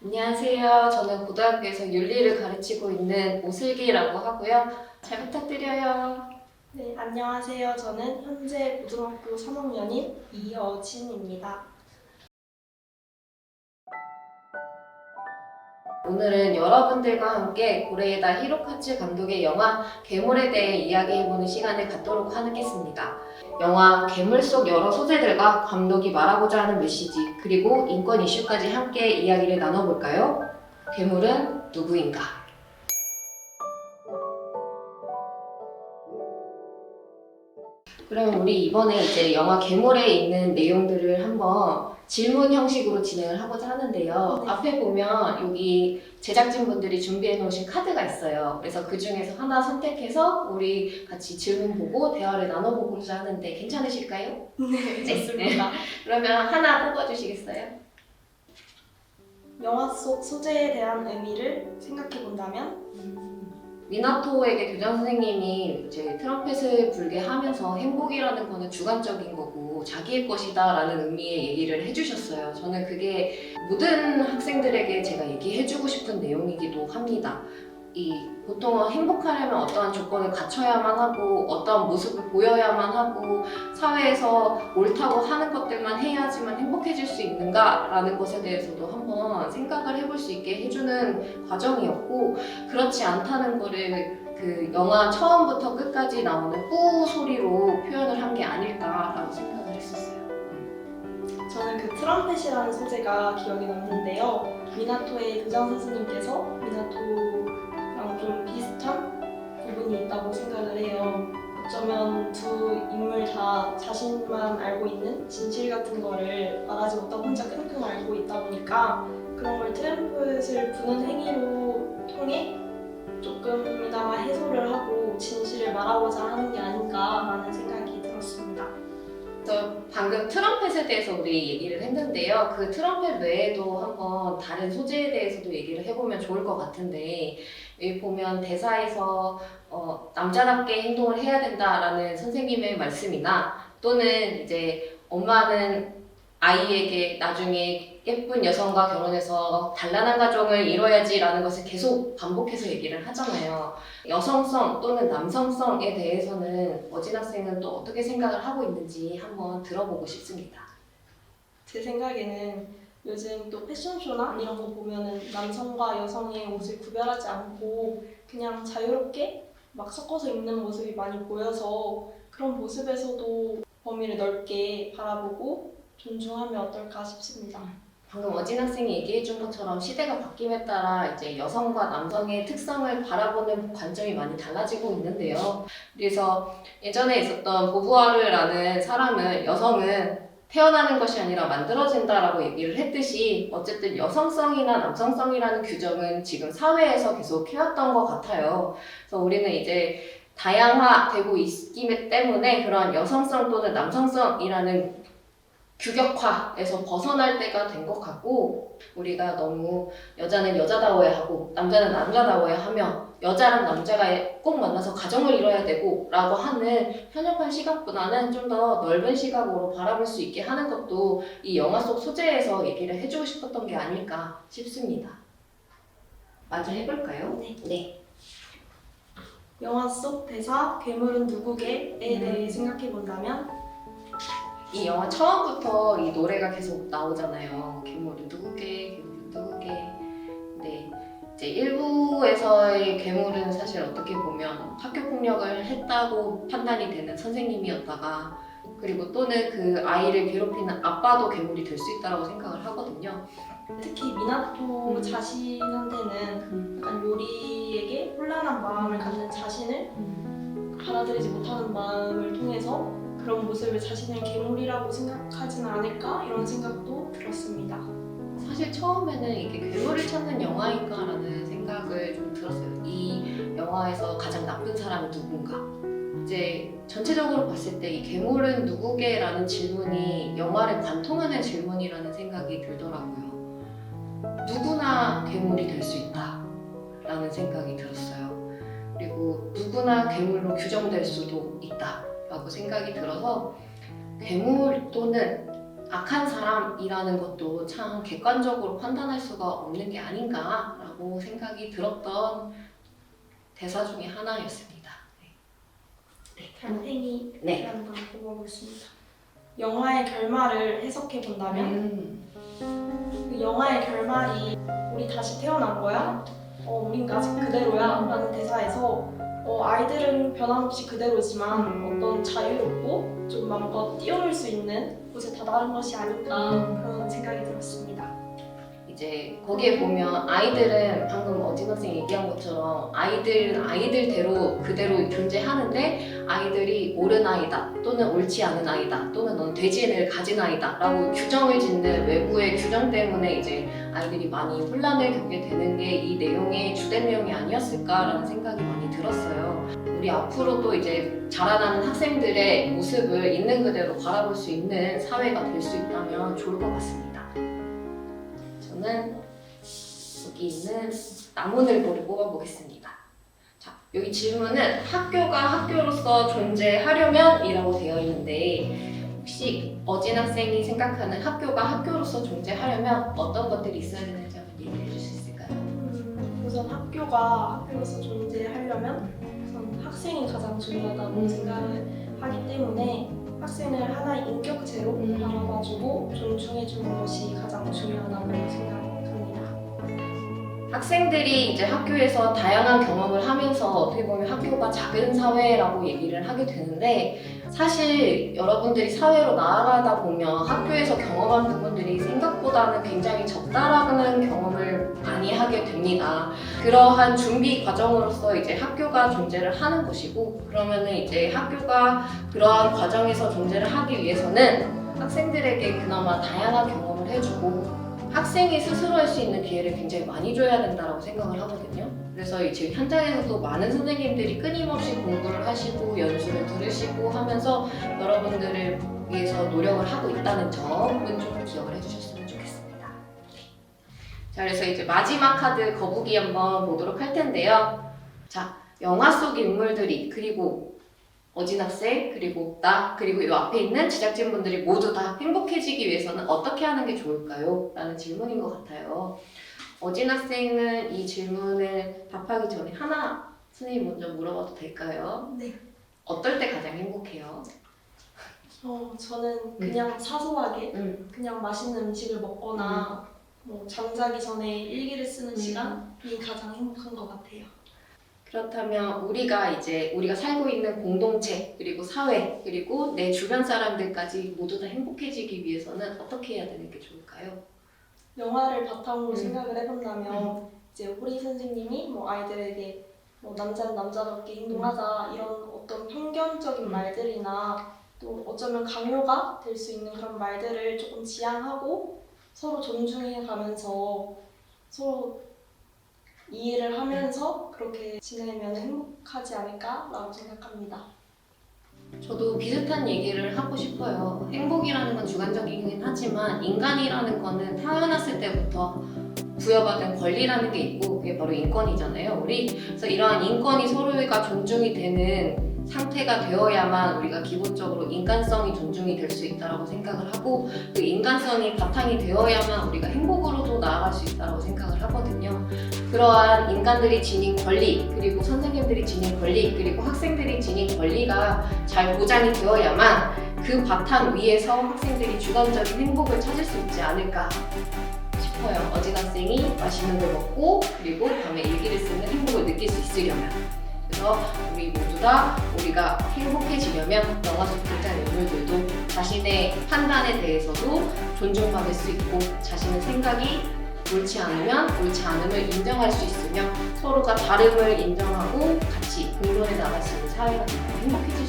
안녕하세요. 저는 고등학교에서 윤리를 가르치고 있는 오슬기라고 하고요. 잘 부탁드려요. 네, 안녕하세요. 저는 현재 고등학교 3학년인 이여진입니다. 오늘은 여러분들과 함께 고레에다 히로카츠 감독의 영화 괴물에 대해 이야기해보는 시간을 갖도록 하겠습니다. 영화 괴물 속 여러 소재들과 감독이 말하고자 하는 메시지 그리고 인권 이슈까지 함께 이야기를 나눠볼까요? 괴물은 누구인가? 그러면 우리 이번에 이제 영화 괴물에 있는 내용들을 한번 질문 형식으로 진행을 하고자 하는데요. 네. 앞에 보면 여기 제작진분들이 준비해 놓으신 카드가 있어요. 그래서 그 중에서 하나 선택해서 우리 같이 질문 보고 대화를 나눠보고자 하는데 괜찮으실까요? 네, 좋습니다. 그러면 하나 뽑아주시겠어요? 영화 속 소재에 대한 의미를 생각해 본다면? 미나토에게 교장 선생님이 이제 트럼펫을 불게 하면서 행복이라는 거는 주관적인 거고 자기의 것이다 라는 의미의 얘기를 해주셨어요. 저는 그게 모든 학생들에게 제가 얘기해주고 싶은 내용이기도 합니다. 보통은 행복하려면 어떠한 조건을 갖춰야만 하고 어떠한 모습을 보여야만 하고 사회에서 옳다고 하는 것들만 해야지만 행복해질 수 있는가 라는 것에 대해서도 한번 생각을 해볼 수 있게 해주는 과정이었고, 그렇지 않다는 거를 그 영화 처음부터 끝까지 나오는 뿌 소리로 표현을 한 게 아닐까라고 생각을 했었어요. 저는 그 트럼펫이라는 소재가 기억에 남는데요. 미나토의 교장 선생님께서 미나토랑 좀 비슷한 부분이 있다고 생각을 해요. 어쩌면 두 인물 다 자신만 알고 있는 진실 같은 거를 말하지 못하고 혼자 끙끙 앓고 있다 보니까 그런 걸 트럼펫을 부는 행위로 통해 조금이나마 해소를 하고 진실을 말하고자 하는 게 아닌가라는 생각이 들었습니다. 그래서 방금 트럼펫에 대해서 우리 얘기를 했는데요. 그 트럼펫 외에도 한번 다른 소재에 대해서도 얘기를 해보면 좋을 것 같은데, 여기 보면 대사에서 남자답게 행동을 해야 된다라는 선생님의 말씀이나 또는 이제 엄마는 아이에게 나중에 예쁜 여성과 결혼해서 단란한 가정을 이뤄야지라는 것을 계속 반복해서 얘기를 하잖아요. 여성성 또는 남성성에 대해서는 어진 학생은 또 어떻게 생각을 하고 있는지 한번 들어보고 싶습니다. 제 생각에는 요즘 또 패션쇼나 이런 거 보면은 남성과 여성의 옷을 구별하지 않고 그냥 자유롭게 막 섞어서 입는 모습이 많이 보여서 그런 모습에서도 범위를 넓게 바라보고 존중하면 어떨까 싶습니다. 방금 어진 학생이 얘기해 준 것처럼 시대가 바뀜에 따라 이제 여성과 남성의 특성을 바라보는 관점이 많이 달라지고 있는데요. 그래서 예전에 있었던 보부아르라는 사람은 여성은 태어나는 것이 아니라 만들어진다라고 얘기를 했듯이 어쨌든 여성성이나 남성성이라는 규정은 지금 사회에서 계속 해왔던 것 같아요. 그래서 우리는 이제 다양화되고 있기 때문에 그런 여성성 또는 남성성이라는 규격화에서 벗어날 때가 된 것 같고, 우리가 너무 여자는 여자다워야 하고 남자는 남자다워야 하며 여자랑 남자가 꼭 만나서 가정을 이뤄야 되고 라고 하는 편협한 시각보다는 좀 더 넓은 시각으로 바라볼 수 있게 하는 것도 이 영화 속 소재에서 얘기를 해주고 싶었던 게 아닐까 싶습니다. 마저 해볼까요? 네. 영화 속 대사 괴물은 누구게에 대해 생각해 본다면? 이 영화 처음부터 이 노래가 계속 나오잖아요. 괴물은 누구게, 괴물은 누구게. 네, 이제 1부에서의 괴물은 사실 어떻게 보면 학교 폭력을 했다고 판단이 되는 선생님이었다가, 그리고 또는 그 아이를 괴롭히는 아빠도 괴물이 될 수 있다고 생각을 하거든요. 특히 미나토 자신한테는 약간 요리에게 혼란한 마음을 갖는 자신을 받아들이지 못하는 마음을 통해서 그런 모습을 자신을 괴물이라고 생각하지는 않을까 이런 생각도 들었습니다. 사실 처음에는 이게 괴물을 찾는 영화인가라는 생각을 좀 들었어요. 이 영화에서 가장 나쁜 사람은 누군가? 이제 전체적으로 봤을 때 이 괴물은 누구게라는 질문이 영화를 관통하는 질문이라는 생각이 들더라고요. 누구나 괴물이 될 수 있다 라는 생각이 들었어요. 그리고 누구나 괴물로 규정될 수도 있다 라고 생각이 들어서 괴물 또는 악한 사람이라는 것도 참 객관적으로 판단할 수가 없는 게 아닌가라고 생각이 들었던 대사 중에 하나였습니다. 달팽이라는 네. 걸 뽑아보겠습니다. 영화의 결말을 해석해 본다면 그 영화의 결말이 우리 다시 태어난 거야? 우린 아직 그대로야? 라는 대사에서 아이들은 변함없이 그대로지만 어떤 자유롭고 좀 마음껏 뛰어놀 수 있는 곳에 다다른 것이 아닐까 그런 생각이 들었습니다. 이제 거기에 보면 아이들은 방금 어진 학생이 얘기한 것처럼 아이들은 아이들대로 그대로 존재하는데 아이들이 옳은 아이다 또는 옳지 않은 아이다 또는 넌 돼지를 가진 아이다 라고 규정을 짓는 외부의 규정 때문에 이제 아이들이 많이 혼란을 겪게 되는 게 이 내용의 주된 내용이 아니었을까라는 생각이 많이 들었어요. 우리 앞으로도 이제 자라나는 학생들의 모습을 있는 그대로 바라볼 수 있는 사회가 될 수 있다면 좋을 것 같습니다. 저는 여기 있는 나무늘보를 뽑아보겠습니다. 자, 여기 질문은 학교가 학교로서 존재하려면 이라고 되어 있는데 혹시 어진 학생이 생각하는 학교가 학교로서 존재하려면 어떤 것들이 있어야 되는지 한번 얘기해 줄 수 있을까요? 우선 학교가 학교로서 존재하려면 우선 학생이 가장 중요하다고 생각을 하기 때문에 학생을 하나의 인격체로 바라봐주고 존중해주는 것이 가장 중요하다고 생각합니다. 학생들이 이제 학교에서 다양한 경험을 하면서 어떻게 보면 학교가 작은 사회라고 얘기를 하게 되는데 사실 여러분들이 사회로 나아가다 보면 학교에서 경험한 부분들이 생각보다는 굉장히 적다라는 경험을 많이 하게 됩니다. 그러한 준비 과정으로서 이제 학교가 존재를 하는 것이고 그러면은 이제 학교가 그러한 과정에서 존재를 하기 위해서는 학생들에게 그나마 다양한 경험을 해주고 학생이 스스로 할 수 있는 기회를 굉장히 많이 줘야 된다고 생각을 하거든요. 그래서 지금 현장에서도 많은 선생님들이 끊임없이 공부를 하시고 연수를 들으시고 하면서 여러분들을 위해서 노력을 하고 있다는 점은 좀 기억을 해주셨으면 좋겠습니다. 자, 그래서 이제 마지막 카드 거북이 한번 보도록 할 텐데요. 자, 영화 속 인물들이 그리고 어진 학생, 그리고 나, 그리고 이 앞에 있는 제작진분들이 모두 다 행복해지기 위해서는 어떻게 하는 게 좋을까요? 라는 질문인 것 같아요. 어진 학생은 이 질문을 답하기 전에 하나 선생님 먼저 물어봐도 될까요? 네. 어떨 때 가장 행복해요? 저는 그냥 사소하게 그냥 맛있는 음식을 먹거나 뭐 잠자기 전에 일기를 쓰는 시간이 가장 행복한 것 같아요. 그렇다면 우리가 살고 있는 공동체, 그리고 사회, 그리고 내 주변 사람들까지 모두 다 행복해지기 위해서는 어떻게 해야 되는 게 좋을까요? 영화를 바탕으로 생각을 해본다면 이제 호리 선생님이 뭐 아이들에게 뭐 남자는 남자답게 행동하자 이런 어떤 편견적인 말들이나 또 어쩌면 강요가 될 수 있는 그런 말들을 조금 지양하고 서로 존중해 가면서 서로 이해를 하면서 그렇게 지내면 행복하지 않을까라고 생각합니다. 저도 비슷한 얘기를 하고 싶어요. 행복이라는 건 주관적이긴 하지만 인간이라는 거는 태어났을 때부터 부여받은 권리라는 게 있고 그게 바로 인권이잖아요. 그래서 이러한 인권이 서로가 존중이 되는 상태가 되어야만 우리가 기본적으로 인간성이 존중이 될 수 있다고 생각을 하고 그 인간성이 바탕이 되어야만 우리가 행복으로도 나아갈 수 있다고 생각을 하거든요. 그러한 인간들이 지닌 권리, 그리고 선생님들이 지닌 권리, 그리고 학생들이 지닌 권리가 잘 보장이 되어야만 그 바탕 위에서 학생들이 주관적인 행복을 찾을 수 있지 않을까 싶어요. 어진 학생이 맛있는 걸 먹고 그리고 밤에 일기를 쓰는 행복을 느낄 수 있으려면. 그래서 우리 모두 다 우리가 행복해지려면 영화 속 등장인물들도 자신의 판단에 대해서도 존중받을 수 있고 자신의 생각이 옳지 않으면 옳지 않음을 인정할 수 있으며 서로가 다름을 인정하고 같이 공존해 나갈 수 있는 사회가 되면 행복해질